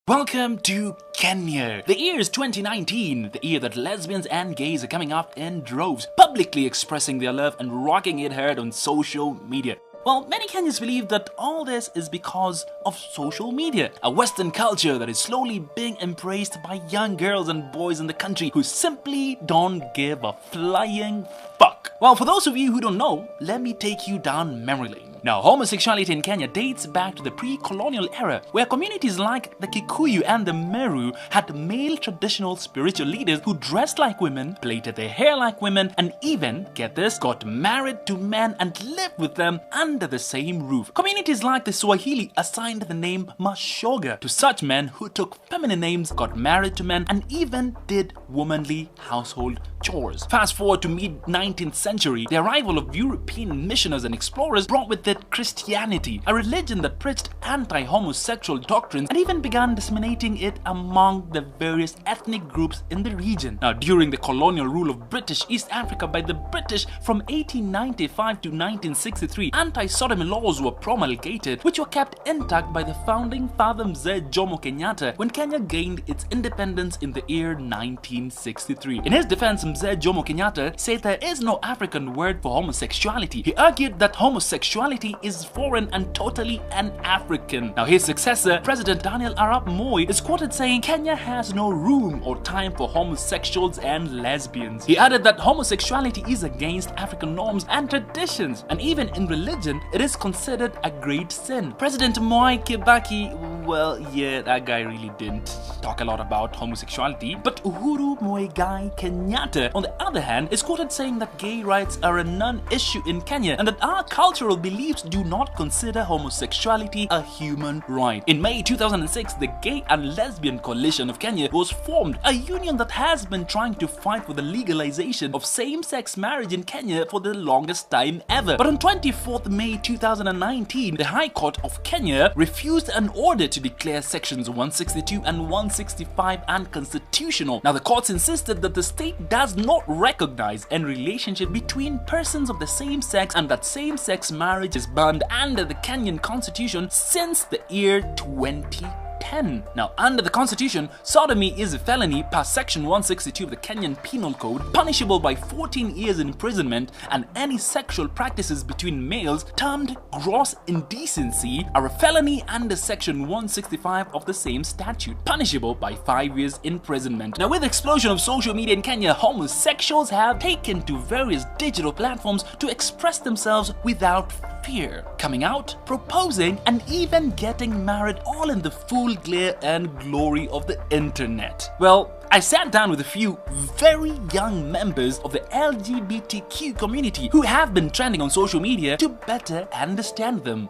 Welcome to Kenya. The year is 2019, the year that lesbians and gays are coming out in droves, publicly expressing their love and rocking it hard on social media. Well, many Kenyans believe that all this is because of social media, a Western culture that is slowly being embraced by young girls and boys in the country who simply don't give a flying fuck. Well, for those of you who don't know, let me take you down memory lane. Now, homosexuality in Kenya dates back to the pre-colonial era, where communities like the Kikuyu and the Meru had male traditional spiritual leaders who dressed like women, plaited their hair like women, and even, get this, got married to men and lived with them under the same roof. Communities like the Swahili assigned the name Mashoga to such men who took feminine names, got married to men, and even did womanly household chores. Fast forward to mid-19th century, the arrival of European missionaries and explorers brought with it Christianity, a religion that preached anti-homosexual doctrines and even began disseminating it among the various ethnic groups in the region. Now, during the colonial rule of British East Africa by the British from 1895 to 1963, anti-sodomy laws were promulgated, which were kept intact by the founding father Mzee Jomo Kenyatta when Kenya gained its independence in the year 1963. In his defense, Mzee Jomo Kenyatta said there is no African word for homosexuality. He argued that homosexuality is foreign and totally un-African. Now, his successor, President Daniel Arap Moi, is quoted saying Kenya has no room or time for homosexuals and lesbians. He added that homosexuality is against African norms and traditions, and even in religion, it is considered a great sin. President Mwai Kibaki, well, yeah, that guy really didn't talk a lot about homosexuality, but Uhuru Muigai Kenyatta, on the other hand, is quoted saying that gay rights are a non-issue in Kenya and that our cultural beliefs do not consider homosexuality a human right. In May 2006, the Gay and Lesbian Coalition of Kenya was formed, a union that has been trying to fight for the legalization of same-sex marriage in Kenya for the longest time ever. But on 24th May 2019, the High Court of Kenya refused an order to declare sections 162 and 165 unconstitutional. Now, the courts insisted that the state does not recognize any relationship between persons of the same sex and that same-sex marriage is banned under the Kenyan constitution since the year 2010. Now, under the constitution, sodomy is a felony per section 162 of the Kenyan Penal Code, punishable by 14 years imprisonment, and any sexual practices between males termed gross indecency are a felony under section 165 of the same statute, punishable by 5 years imprisonment. Now, with the explosion of social media in Kenya, homosexuals have taken to various digital platforms to express themselves without fear, coming out, proposing, and even getting married, all in the full glare and glory of the internet. Well, I sat down with a few very young members of the LGBTQ community who have been trending on social media to better understand them.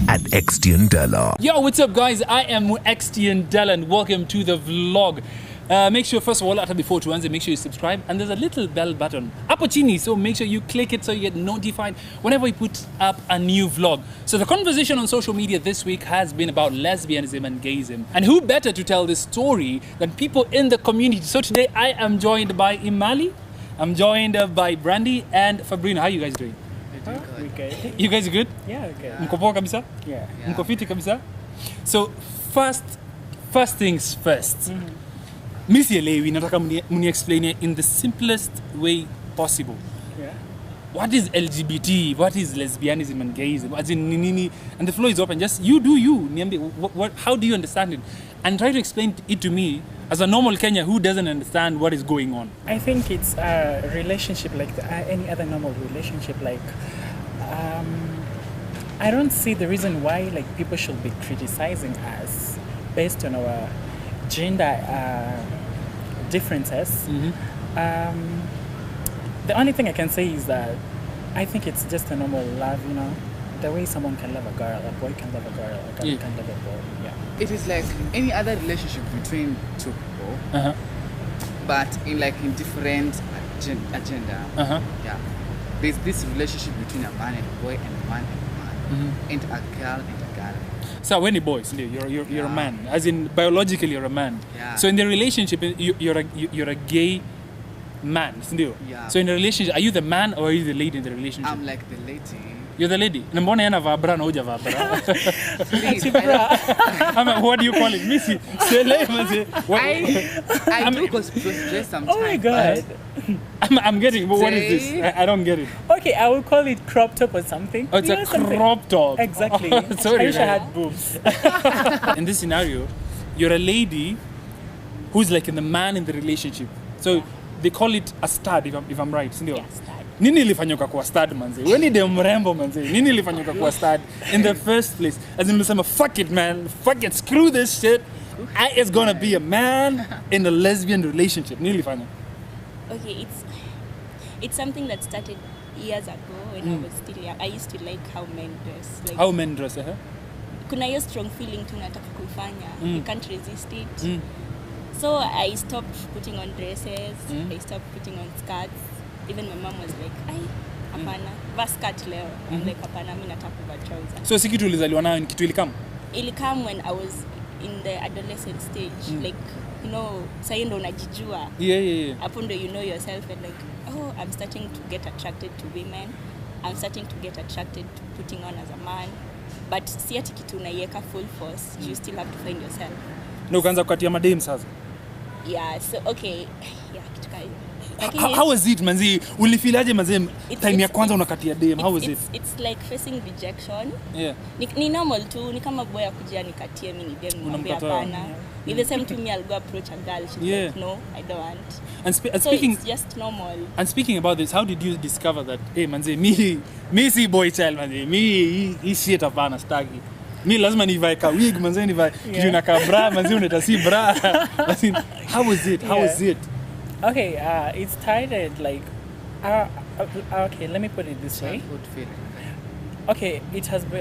At XTN Della. Yo, what's up, guys? I am XTN Della and welcome to the vlog. Make sure, first of all, after before to answer, make sure you subscribe, and there's a little bell button up chini, so make sure you click it so you get notified whenever we put up a new vlog. So the conversation on social media this week has been about lesbianism and gayism, and who better to tell this story than people in the community. So today I am joined by Imali, I'm joined by Brandy and Fabrina. How are you guys doing? Okay. You guys are good? Yeah, okay. Mko poa kabisa? Yeah. Mko fiti kabisa? So first things first. Mi sielewi, nataka muni explain it in the simplest way possible. Yeah. What is LGBT? What is lesbianism and gayism? As in, nini, and the floor is open. Just you do you. Niambe, how do you understand it? And try to explain it to me as a normal Kenyan who doesn't understand what is going on. I think it's a relationship like any other normal relationship. Like, I don't see the reason why like people should be criticizing us based on our gender differences. The only thing I can say is that I think it's just a normal love, you know, the way someone can love a girl, a boy can love a girl, a girl can love a boy. Yeah. It is like any other relationship between two people, but in different agenda. Yeah, there's this relationship between a man and a boy, and a man and a man, and a girl and a girl. So when a boy, you're a man, as in biologically you're a man. Yeah. So in the relationship, you're a gay man, still. Yeah. So in the relationship, are you the man or are you the lady in the relationship? I'm like the lady. You're the lady. Mbona yana vaa bra na hujavaa bra? Please, What do you call it? Missy. I do dress sometimes. Oh my God. I'm getting, but what is this? I don't get it. Okay, I will call it crop top or something. Oh, it's a crop top. Exactly. Sorry, I wish I had boobs. In this scenario, you're a lady who's like the man in the relationship. So they call it a stud, if I'm right. Sindio? Yeah, stud. Nini ilifanyuka kuwa stud manze? Wewe ni dem mrembo manze. Nini ilifanyuka kuwa stud in the first place? As in msema fuck it man. Fuck it, screw this shit. I is gonna be a man in a lesbian relationship. Nini ilifanya? Okay, it's something that started years ago when I was still young. I used to like how men dress. Like, How men dress, kuna hiyo strong feeling tu nataka kuifanya. You can't resist it. So I stopped putting on dresses. I stopped putting on skirts. Even my mom was like, "Ai, hapana, vaa skirt leo." I'm like, "Hapana, mimi nataka kuvaa trouser." So si kitu ulizaliwa nayo, ni kitu ilikam? Ilikam when I was in the adolescent stage. Like, you know, sasa ndo unajijua. Yeah. Hapo ndo you know yourself and like, oh, I'm starting to get attracted to women. I'm starting to get attracted to putting on as a man. But si ati kitu unaiweka full force. You still have to find yourself. Na ukaanza kukatia madem sasa. Yeah, so okay. Yeah, kitu kai. How was it manzi? Ulifilaje manzi time ya kwanza unakatia dem? How was it? It's like facing rejection. Yeah. Ni normal tu, ni kama boy akujia nikatie mimi ni dem mwambie hapana. Ni the same to me, I'll go approach a girl, she's like no, I don't want. And So speaking it's just normal. And speaking about this, how did you discover that hey manzi me si boy child manzi me shit hapana staki. Mi lazima nivae ka wig manzi nivae kitu na ka bra manzi uneta si bra. How was it? How was it? Okay, it started like, okay, let me put it this way. Childhood feeling. Okay,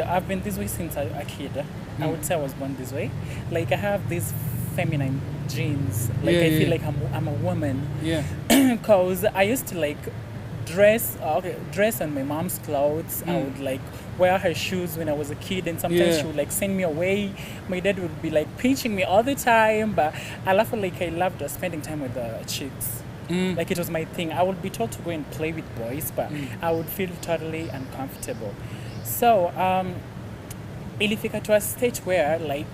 I've been this way since a kid. I would say I was born this way. Like I have these feminine genes. Like I feel like I'm a woman. Yeah. Because I used to like dress on my mom's clothes. I would like wear her shoes when I was a kid, and sometimes she would like send me away. My dad would be like pinching me all the time, but I loved spending time with the chicks. Like it was my thing. I would be told to go and play with boys, but I would feel totally uncomfortable. So ilifika to a stage where like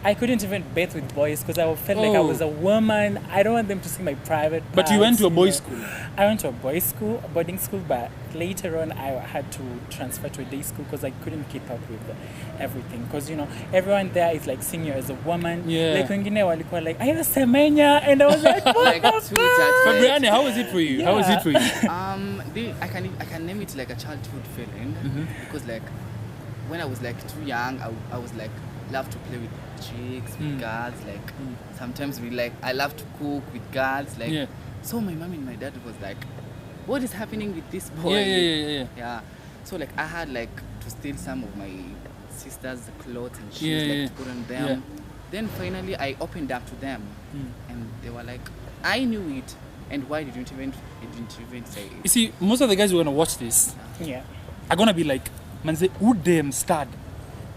I couldn't even bathe with boys because I felt like I was a woman. I don't want them to see my private parts. But you went to a boys' school? I went to a boys' school, a boarding school, but later on I had to transfer to a day school because I couldn't keep up with everything. Because, you know, everyone there is like seeing you as a woman. Yeah. Like, wengine walikuwa like, I was semenya, and I was like, what Like the sweet fuck? But Brianna, how was it for you? How was it for you? I can name it like a childhood feeling because like when I was like too young, I was like love to play with chicks, with girls. Like sometimes I love to cook with girls. Like so, my mom and my dad was like, "What is happening with this boy?" Yeah. So like I had like to steal some of my sister's clothes and shoes to put on them. Yeah. Then finally I opened up to them, and they were like, "I knew it, and why didn't you even say it?" You see, most of the guys who are gonna watch this are gonna be like, manze, who damn stud?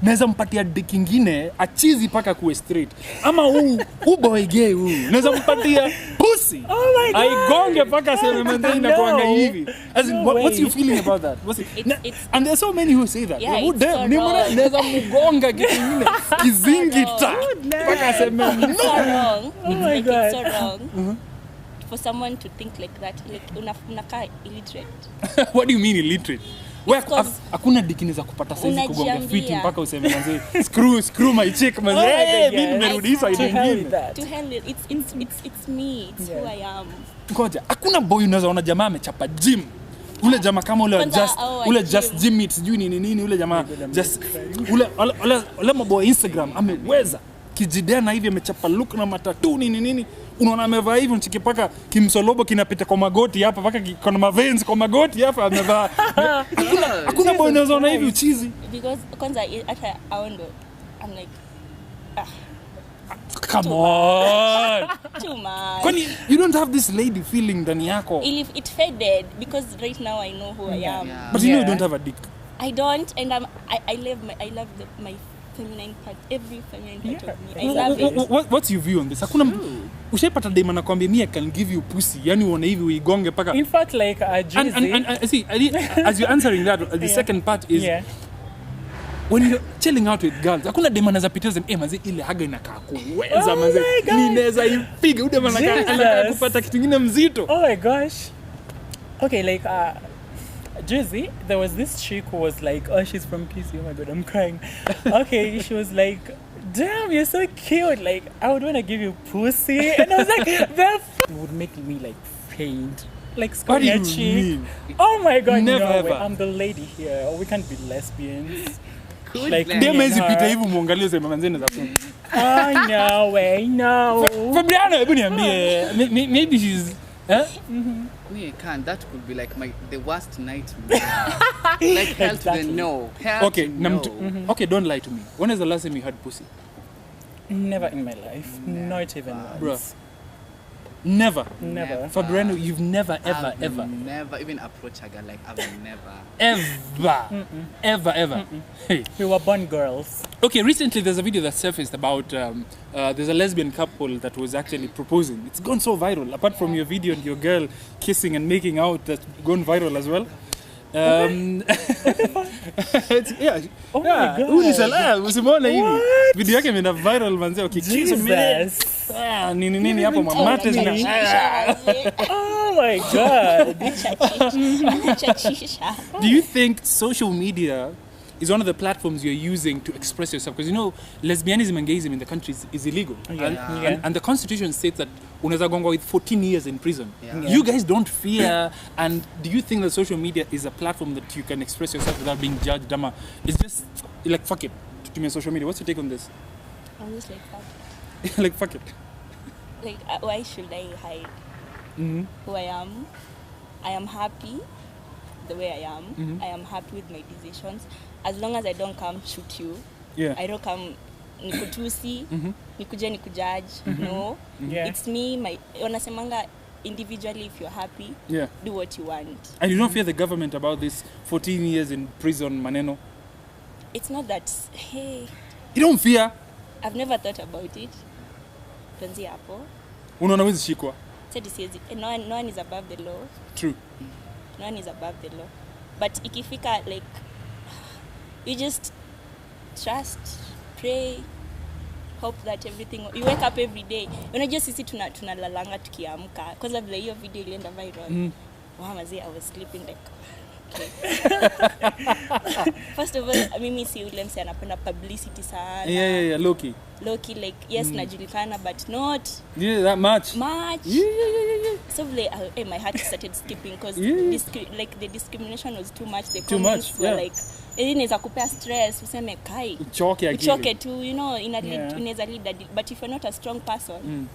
Naweza mpatia dick ingine achizi paka kuwe straight. Ama huu boy gay huu. Naweza mpatia pussy. Oh my God. Aigonge paka sema manze inakuanga hivi. As in, what's you feeling about that? And there's so many who say that. Yeah, Who damn, ni mbona naweza mgonga kitu ingine kizingita paka sema no. It's so wrong. Oh my God. It's so wrong. For someone to think like that, like unakaa illiterate. What do you mean illiterate? Because Hakuna dikini za kupata saizi kugonga unajiambia. fiti mpaka useme manze screw my chick manze. Mimi nimerudisha To hell ingine. with that. to handle it's me, it's who I am. Ngoja, hakuna boy unaweza ona jamaa amechapa gym. Ule jamaa kama ule just gym it sijui nini ule jamaa just ule maboy Instagram ameweza kijidea na hivi amechapa look na matatu nini unaona amevaa hivi unachiki paka kimsolobo kinapita kwa magoti hapa paka kuna maveins kwa magoti hapa amevaa. Hakuna boy unaweza ona hivi uchizi. Because kwanza hata aondo I'm like Come on. too much. Kwani you don't have this lady feeling ndani yako? It faded because right now I know who I am. Yeah. But you know you don't have a dick. I don't, and I love my feminine part, every feminine part of me. I love it. What's your view on this? Hakuna ushaipata dem anakuambia me I can give you pussy, yani uone hivi uigonge paka. In fact, like and see, as you're answering that, the second part is when you're chilling out with girls, hakuna dem anaweza pitia sema mazi ile haga inakaa kuweza mazi ninaweza ipiga ude anakaa kupata kitu kingine mzito. Oh my gosh. Okay, like Jersey, there was this chick who was like, oh, she's from PC. Oh my god, I'm crying. Okay, she was like, damn, you're so cute. Like, I would want to give you pussy. And I was like, that would make me like faint. Like, what do you cheek. mean? Oh my god, Never no ever. way. I'm the lady here. We can't be lesbians. Like, dem hizi pita hivi muangalie sema manzeni za funga. Oh, no way, no. Fabriano, hebu niambie, maybe she's Me, I can't. That could be like the worst nightmare. Like hell Exactly. to the no. Hell okay, to no. okay, don't lie to me. When is the last time you had pussy? Never in my life. Not even once. Bruh. Never. Never. Fabriano, you've never, ever, I've ever. never even approached a girl. Like, I've never. Ever. Hey. We were born girls. Okay, recently there's a video that surfaced about there's a lesbian couple that was actually proposing. It's gone so viral. Apart from your video and your girl kissing and making out, that's gone viral as well. Oh my god. Usimuone hivi. Video yake imeenda viral manze ukikiss Jesus. nini hapo mamate zina. Oh my god. Do you think social media is one of the platforms you're using to express yourself? Because you know, lesbianism and gayism in the country is illegal. And the constitution states that unaweza gonga with 14 years in prison. You guys don't fear, and do you think that social media is a platform that you can express yourself without being judged? Dama, it's just like fuck it to me social media. What's your take on this? I'm just like, fuck. Like fuck it. Like, why should I hide who I am? I am happy the way I am. I am happy with my decisions. As long as I don't come shoot you, I don't come nikutusi, nikuje nikujudge. No, it's me. My wanasemanga individually. If you're happy, do what you want. And you don't fear the government about this 14 years in prison, maneno? It's not that. Hey, you don't fear? I've never thought about it. Tuanzie hapo. Unaona wezi shikwa? No one is above the law. True. No one is above the law. But ikifika, like, you just trust, pray, hope that everything, you wake up every day. Unajua sisi tunalalanga tukiamka. Kwanza vile hiyo video ilienda viral. Wow, mazee, I was sleeping like, okay. First of all, mimi si ule mse anapenda publicity sana. Yeah, Loki, like, yes, najulikana, but not that much. Yeah. So my heart started skipping because like the discrimination was too much. The too comments much, were like, inaweza kupea stress, useme kai uchoke tu, you know, inaweza lead. But if you're not a strong person,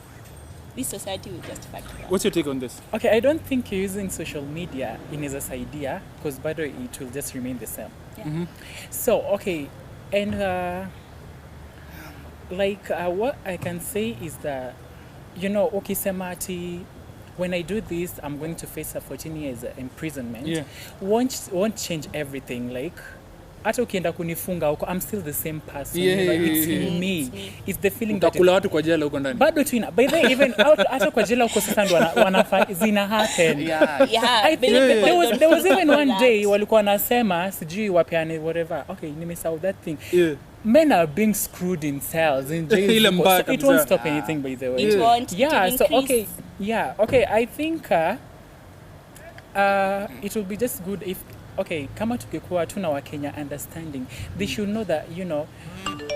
this society will just fuck you up. What's your take on this? Okay, I don't think you're using social media in as a idea, because by the way, it will just remain the same. So, okay, and what I can say is that, you know, okay, Semati, when I do this, I'm going to face a 14 years imprisonment. Won't change everything. Like, hata ukienda kunifunga huko, I'm still the same person. It's me. It's the feeling that utakula watu kwa jela huko ndani. Bado tu by the way, even hata kwa jela huko sasa ndo wanafanya zina happen. There was even one day walikuwa wanasema sijui wapeane whatever. Okay, nimesahau that thing. Men are being screwed in cells in jail. So it won't stop anything, by the way. It won't. So okay. Okay, I think it will be just good if, okay, kama tukikuwa tuna wa Kenya understanding, they should know that, you know,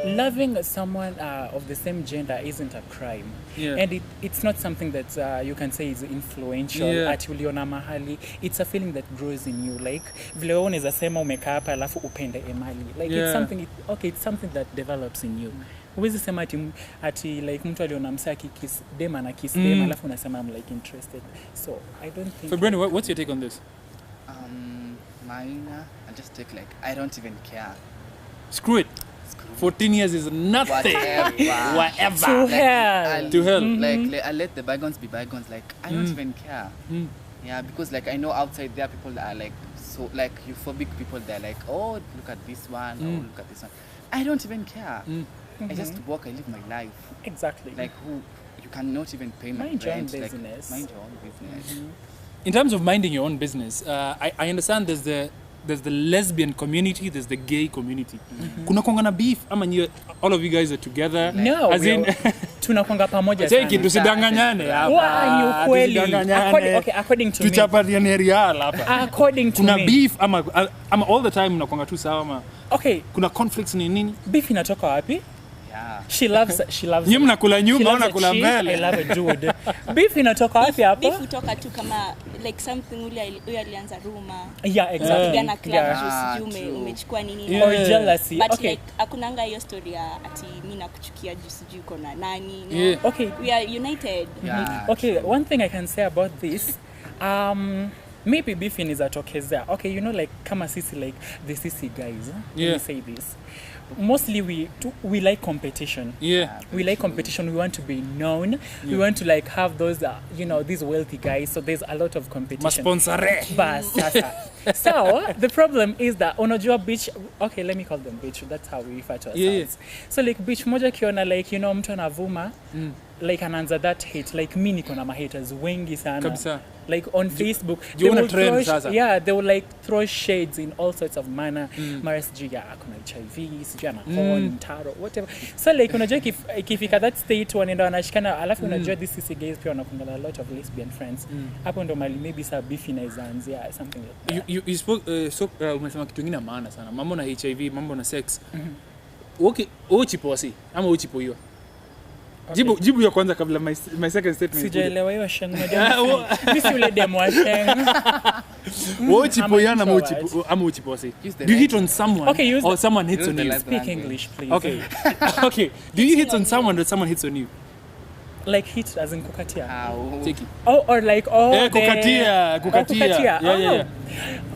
loving someone of the same gender isn't a crime. And it's not something that you can say is influential. Ati uliona mahali. It's a feeling that grows in you. Like, vile unaweza sema umekaa hapa alafu upende emali. Like, it's something that develops in you. Huwezi sema ati like mtu aliona msaki kiss dem na kiss dem alafu unasema I'm like interested. So I don't think. So Brandon, what's your take on this? Mine, I just take like, I don't even care. Screw it. 14 years is nothing. Whatever. To hell. To hell. Like, I let the bygones be bygones. Like, I don't even care. Yeah, because like I know outside there are people that are like so like euphobic people. They're like, oh, look at this one. Oh, look at this one. I don't even care. I just walk. I live my life. Exactly. Like, who you cannot even pay my Mind your own rent. business. Like, mind your own business. In terms of minding your own business, I understand there's the lesbian community, there's the gay community. Kuna kwanga beef ama nyie, all of you guys are together? No, as in tunakwanga pamoja take it, sana. tusidanganyane hapa. Ni ukweli. Tusidanganyane. According to me. Tuchapatiane real hapa. According to Kuna me. beef ama all the time mnakwanga tu sawa ama Okay, kuna conflicts ni nini? beef inatoka wapi? Yeah. She loves Nyie mnakula she nyuma au loves a nakula cheat. mbele? I love a dude. Beef inatoka wapi hapa? Beef hutoka tu kama like something ule alianza rumor. Yeah, exactly. Pigana club Yeah. juu sijui umechukua nini. Yeah. Or jealousy. But Okay. like hakunanga hiyo story ya ati mimi nakuchukia juu sijui uko na nani. No. Yeah. Okay. We are united. Yeah. Okay, one thing I can say about this, maybe beef inawezatokezea. Okay, you know, like kama sisi like the sisi guys. Let Yeah. me say this. Mostly we like competition. Yeah. We like competition. We want to be known. We want to like have those, these wealthy guys. So there's a lot of competition. Masponsore. Bas, sasa. So the problem is that unajua bitch. Okay, let me call them bitch. That's how we refer to ourselves. Yeah. So like bitch moja kiona like mtu anavuma like anaanza that hate like mimi niko na haters wengi sana. Kabisa. Like on Facebook, you wanna trend sasa? Yeah, they will like throw shades in all sorts of manner. Mara sijui ya kuna HIV, sijui ana porn, taro, whatever. So like unajua ikifika that state wanaenda wanashikana, alafu unajua this is gays pia wanakuanga a lot of lesbian friends. Hapo ndo mali maybe sa beef inaweza anzia something like that. You spoke umesema kitu kingine maana sana. Mambo na HIV, mambo na sex. Okay, uchiposi ama uchipoiwa. Okay. Jibu ya kwanza kabla my second statement. Sijaelewa hiyo sheng unajua. Mimi ule demo wa sheng. Uchipoiana ama uchiposi. Do you hit on someone or someone hits on you? Speak English please. Okay. Okay. Do you hit on someone or someone hits on you? Like hit as in kukatia. Take it. Or like kukatia. Kukatia. Yeah.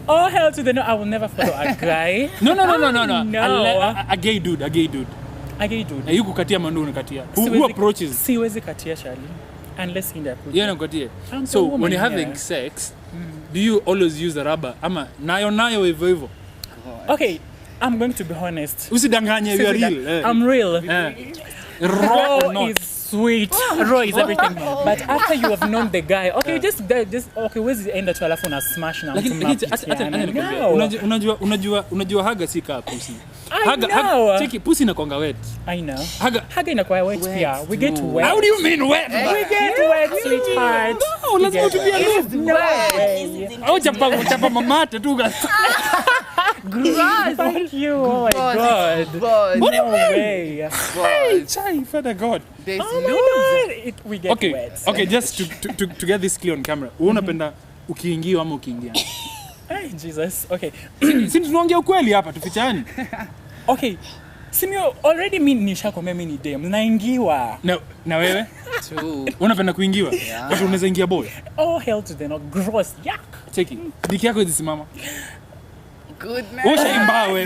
Oh hell to the no, I will never follow a guy. No. No. A gay dude. A gay dude. Na you kukatia mando unakatia. Who approaches? Siwezi katia Charlie. Unless in the approach. Yeah, nakukatia. I'm So the woman when you're having here. sex, do you always use the rubber? Ama nayo hivyo. Okay, I'm going to be honest. Usidanganye, you are real. I'm real. Raw or Raw not. is sweet. Raw is everything. But after you have known the guy, okay, just okay, where's the end to alafu na smash na Lakini unajua haga si kaa pussy. Haga Cheki pussy inakuanga wet. I know. Haga inakuwa wet pia. We get wet. How do you mean wet? We get wet, sweetheart. No, lazima utumie lube. No way. Au chapa mamate tu. Gross. Thank you. Oh my God. But No way. Hey, chai, father God. there's Oh my God. We get Okay, wet. okay, just to get this clear on camera. Unapenda ukiingiwa ama ukiingia? Hey, Jesus. Okay. Si tunaongea ukweli hapa tufichani. Okay. Simio already mimi nishakwambia mimi ni dem. Naingiwa. Na wewe? two. Unapenda kuingiwa? Watu unaweza ingia boy. Oh hell to the no. Gross. Yuck. Cheki. Diki yako izisimama. Good man. Ushaimbawe.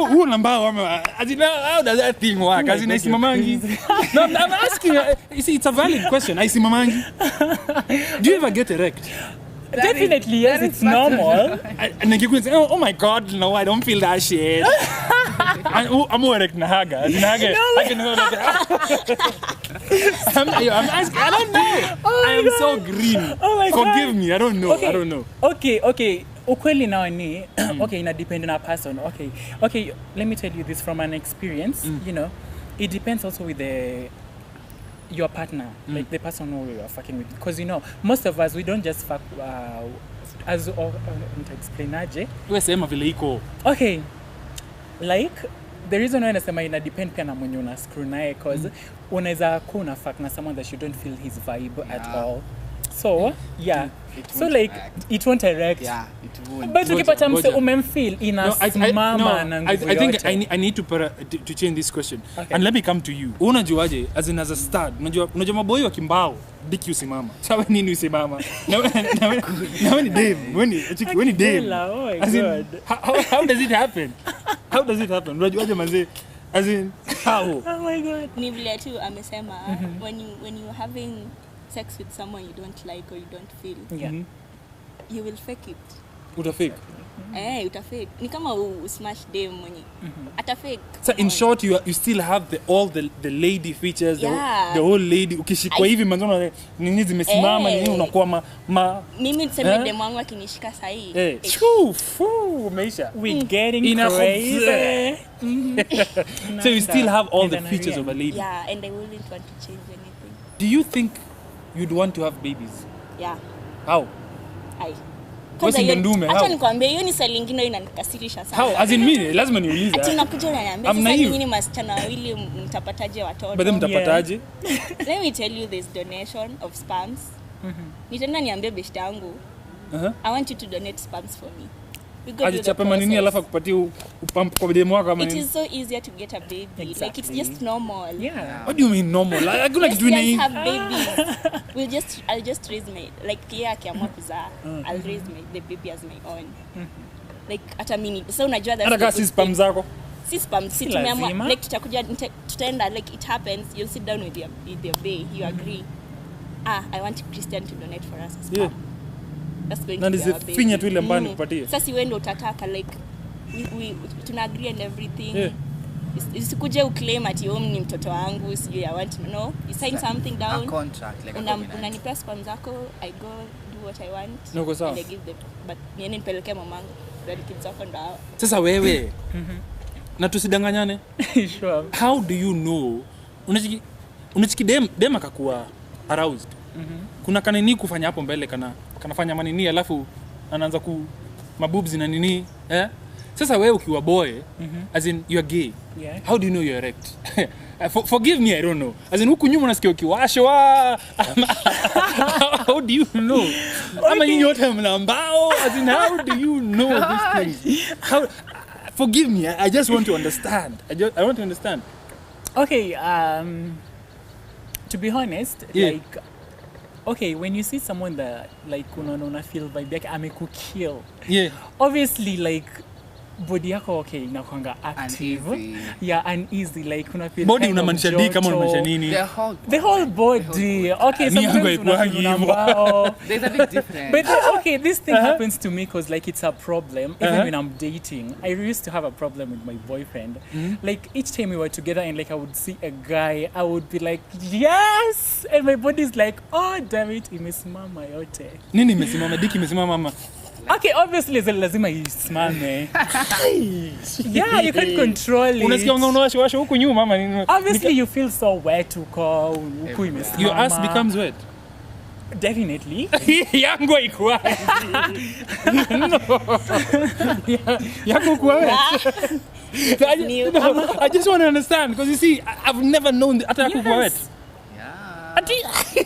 Huu nambao ama how does that thing work? As in isimamangi. No, I'm asking you see it's a valid question. Isimamangi. Do you ever get erect? Definitely yes, it's normal. And then you say, oh my God, no, I don't feel that shit. I'm erect na haga. As in haga. I can go like I'm asking. I don't know. Oh I am God. so green. Oh my God. Forgive me. I don't know. I don't know. Okay. Ukweli nao ni okay, ina depend on a person. Okay, let me tell you this from an experience. You know, it depends also with your partner, like the person who you are fucking with. Because most of us we don't just fuck as explain aje. Wewe sema vile iko. Okay, like the reason why nasema ina depend pia na mwenye una screw naye cause unaweza kuwa una fuck na someone that you don't feel his vibe at all. So yeah, so like it won't erect. Yeah, it won't. But ukipata mse Ngoja. umemfeel inasimama na nguvu I think yote. I need to change this question. Okay. And let me come to you. Unajuaje as a stud? Unajua maboi wa kimbao diki usimama. Sawa nini usimama? Na when Dave, when Dave. Oh my As in, God. how does it happen? How does it happen? Unajuaje manze? As in how? Oh my God. Ni vile tu amesema when you're having sex with someone you don't like or you don't feel, Yeah. you will fake it. Utafake. Utafake. Ni kama usmash dem mwenye. Atafake. So in short, you still have all the lady features, the whole lady. Ukishikwa hivi manzona nini zimesimama nini unakuwa mimi tuseme dem wangu akinishika sahi. Umeisha. We getting crazy. So you still have all the features of a lady. Yeah, and I wouldn't want to change anything. Do you think you'd want to have babies? Yeah. How? Acha nikwambie hiyo ni swali lingine inanikasirisha sana. How? As in me, lazima niulize. Ati unakuja unaniambia sasa nyinyi masichana wawili mtapataje watoto? Bado mtapataje? Let me tell you this donation of sperms. Nitaenda niambie beshte yangu. I want you to donate sperms for me. Alichapa manini alafu akupatie upamp kwa demo wako kama nini? It is so easier to get a baby. Exactly. Like it's just normal. Yeah. What do you mean normal? Like hakuna kitu ni have babies. I'll just raise my yeye akiamua kuzaa. I'll raise the baby as my own. Like hata mimi. So unajua that hata si spam zako. Si spam si tumeamua like tutakuja tutaenda like it happens you'll sit down with your bae you agree. I want Christian to donate for us a sperm. Yeah. That's going to be our baby. Finya tu ile mbani kupatie. Sasa si wewe ndio utataka like we tuna agree and everything. Yeah. Usikuje uclaim ati wewe ni mtoto wangu sijui I want to know. You sign something down. A contract like unanipea sperm zako I go do what I want. No, and I give them but niende nipelekea mamangu ndio kids wako ndio. Sasa wewe na tusidanganyane. Sure. How do you know unachiki dem akakuwa aroused? Kuna kanini kufanya hapo mbele kanafanya manini alafu anaanza maboobs na nini sasa wewe ukiwa boy as in you are gay. Yeah. How do you know you are erect? Forgive me, I don't know. As in huku nyuma unasikia ukiwashwa. How do you know? Ama nyinyi wote mnambao. As in how do you know these things? Forgive me, I just want to understand. I want to understand. Okay, to be honest, like okay, when you see someone that like una feel vibe yake amekukill. Yeah. Obviously like body yako okay inakuanga active. Uneasy like una feel body unamaanisha di kama unamaanisha nini? The whole body. Okay, sometimes there's a big difference. But okay, this thing happens to me because like it's a problem even when I'm dating. I used to have a problem with my boyfriend. Like each time we were together and like I would see a guy, I would be like yes, and my body's like oh damn it, imesimama yote. Nini imesimama? Diki imesimama mama. Okay, obviously lazima isimame. Yeah, you can't control it. Unasikia unawasha huku nyuma mama nini? Obviously you feel so wet huku imesimama. Your ass becomes wet. Definitely. Yangu ikuwa. Yangu kuwa wet. I just want to understand because you see I've never known hata kuwa wet.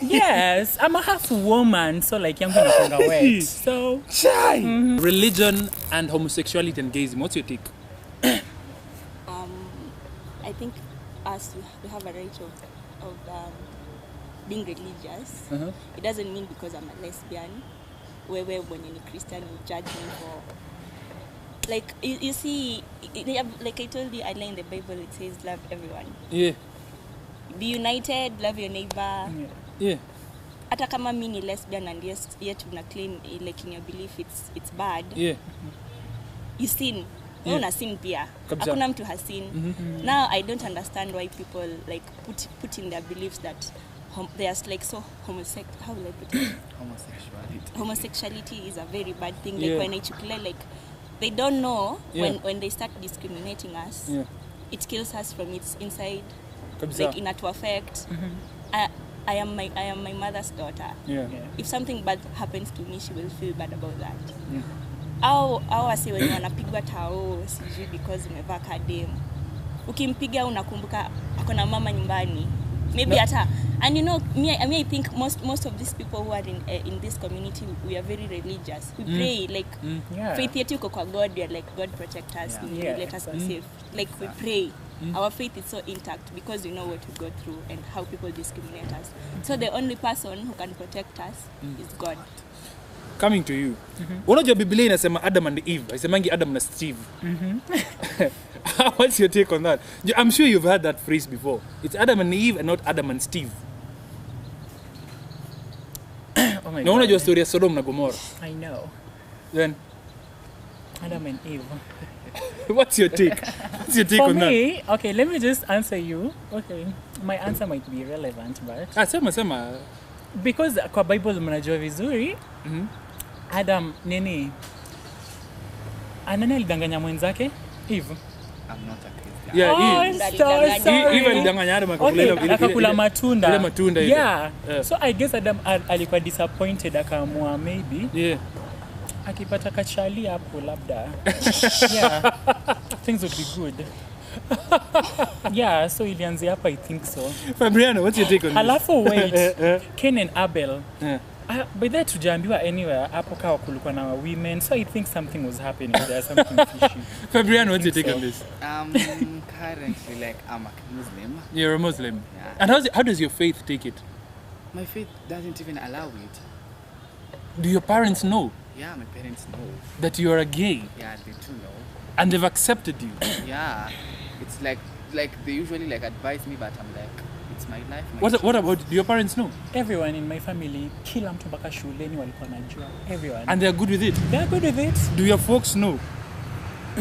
Yes, I'm a half woman, so like yangu inakuanga wet. So shy. Religion and homosexuality and gayism. What's your take? I think us we have a right of being religious. It doesn't mean because I'm a lesbian. When you're a Christian, you judge me for like you see, like I told you earlier in the Bible, it says love everyone. Yeah. Be united, love your neighbor. Yeah. Hata kama mimi ni lesbian and yet una claim like in your belief it's bad. Yeah. You sin. Una sin pia. Hakuna mtu hasin. Now I don't understand why people like put in their beliefs that there's like so how will I put it? Homosexuality is a very bad thing. Like when I like they don't know when they start discriminating us. Yeah. It kills us from its inside. Like in to affect. I am my mother's daughter. Yeah. If something bad happens to me, she will feel bad about that. Au wasi wenye wanapigwa tao sijui because umevaa kadem. Ukimpiga unakumbuka akona mama nyumbani. Maybe hata and you know me I think most of these people who are in this community we are very religious. We pray like faith yetu iko kwa God. We are like God protect us, let us be safe. Like we pray. Our faith is so intact because we know what we go through and how people discriminate us. So the only person who can protect us is God. Coming to you. Unajua Biblia inasema Adam and Eve. Haisemangi Adam na Steve. What's your take on that? I'm sure you've heard that phrase before. It's Adam and Eve and not Adam and Steve. Oh my God. Unajua story ya Sodom na Gomorrah. I know. Then Adam and Eve. What's your take? What's your take For on me, okay, let me just answer you. Okay, my answer might be irrelevant, but that? Sema. because kwa Bible mnajua vizuri, Adam nini? Anani alidanganya mwenzake? Eve. I'm not a Christian. Yeah, Oh, Eve. so sorry. Eve alidanganya Adam Okay, akakula matunda. Ile matunda ile. Yeah. Yeah. So I guess Adam alikuwa disappointed akaamua maybe Yeah. akipata kachali hapo labda. Yeah. Things would be good. Yeah, so ilianzia hapa I think so. Fabriano, what's your take on this? Halafu wait. Cain and Abel. Yeah. By that tujaambiwa anywhere hapo kawa kulikuwa na women, so I think something was happening there, something fishy. Fabriano, what's your take on this? Currently, like, I'm a Muslim. You're a Muslim. Yeah. And how does your faith take it? My faith doesn't even allow it. Do your parents know Yeah, my parents know. that you are a gay Yeah, they do know. and they've accepted you? Yeah, it's like they usually like advise me, but I'm like, it's my life. My What about, do your parents know? Everyone in my family, kila mtu mpaka shuleni walikuwa najua. Everyone. And they're good with it? They're good with it. Do your folks know? Oh,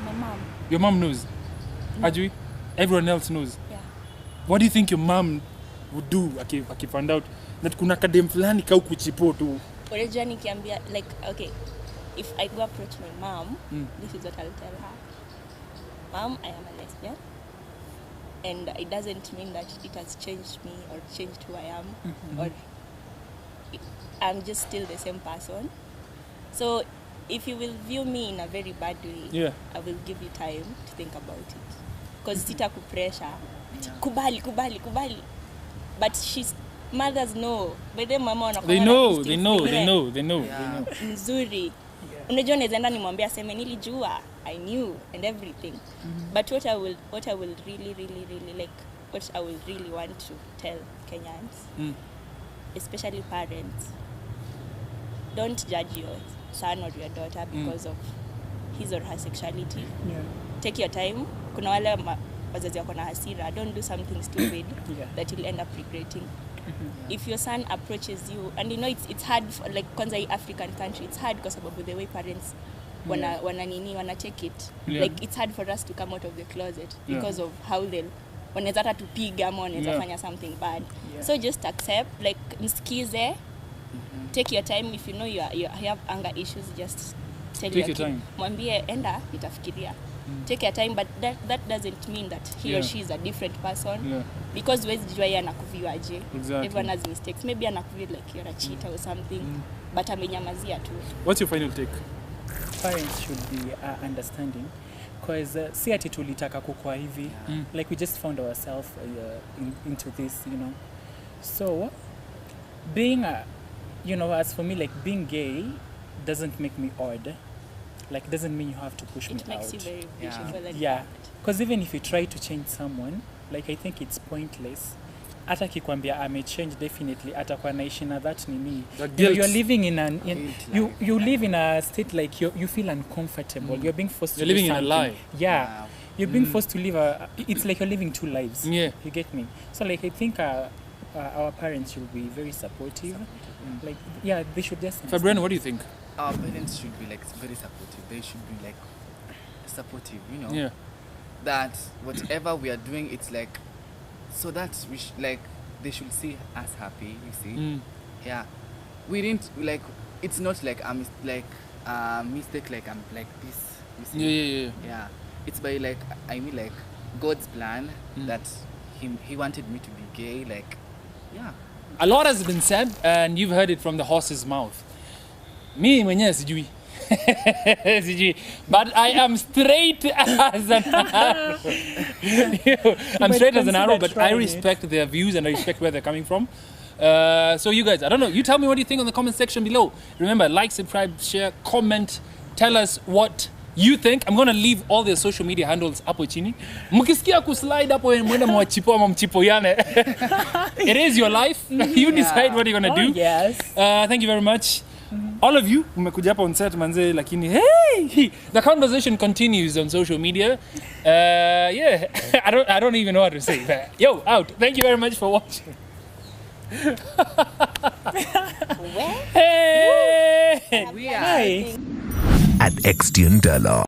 my mom. Your mom knows? Ajui? Everyone else knows? Yeah. What do you think your mom would do aki find out that kuna kadem fulani kau kuchipo tu? Unajua nikiambia, like, okay, if I go approach my mom, this is what I'll tell her. Mom, I am a lesbian. And it doesn't mean that it has changed me or changed who I am. Or I'm just still the same person. So if you will view me in a very bad way, Yeah. I will give you time to think about it. Because sita kupressure. Kubali. But mothers know. But then mama They know. Yeah. Nzuri. Unajua naweza enda nimwambia sema nilijua, I knew and everything. But what I will really like, what I will really want to tell Kenyans, especially parents, don't judge your son or your daughter because of his or her sexuality. Yeah. Take your time. Kuna wale wazazi wako na hasira, don't do something stupid that you'll end up regretting. If your son approaches you, and you know it's hard for, like kwanza hii African country, it's hard because of the way parents wanna take it. Yeah. Like it's hard for us to come out of the closet because of how they'll wanaweza hata tupiga ama wanaweza fanya something bad. So just accept, like msikize, take your time. If you know you have anger issues, just tell your kid, mwambie enda nitafikiria. Take your time, but that doesn't mean that he or she is a different person. Because wezi jua yeye anakuviwaje. Exactly. Everyone has mistakes. Maybe anakuvi like you're a cheater or something, but amenyamazia tu. What's your final take? Parents should be understanding, because si ati tulitaka kukua hivi, like we just found ourselves into this, you know. So being as for me, like being gay doesn't make me odd. Like doesn't mean you have to push me out. It makes you very beautiful and Yeah, fact. because even if you try to change someone, like I think it's pointless. Hata kikwambia amechange, definitely atakuwa naishi na that nini. You're living in you live in a state like you feel uncomfortable. You're being forced to living do in a something. lie. Yeah. You're being forced to live it's like you're living two lives. Yeah. You get me? So like I think our parents should be very supportive. Like they should just Fabriano, what do you think? Our parents should be like very supportive. They should be like supportive, you know. Yeah. That whatever we are doing, it's like so that we like they should see us happy. You see, yeah. We didn't like. It's not like mistake. Like I'm like this. You see? Yeah. It's by like I mean like God's plan that he wanted me to be gay. Like, yeah. A lot has been said, and you've heard it from the horse's mouth. Me mwenyewe sijui. But I am straight as an arrow. I'm straight as an arrow, but I respect their views and I respect where they're coming from. So you guys, I don't know, you tell me what you think in the comment section below. Remember, like, subscribe, share, comment, tell us what you think. I'm going to leave all their social media handles hapo chini. Mkisikia kuslide hapo mwenda mwachipo ama mchipo yane. It is your life. You decide what you're going to do. Yes. Thank you very much. All of you umekuja hapa on set manze, lakini hey, the conversation continues on social media. Yeah, I don't even know what to say. Yo, out. Thank you very much for watching. Well, Hey. We are. Hi. at Extian Della.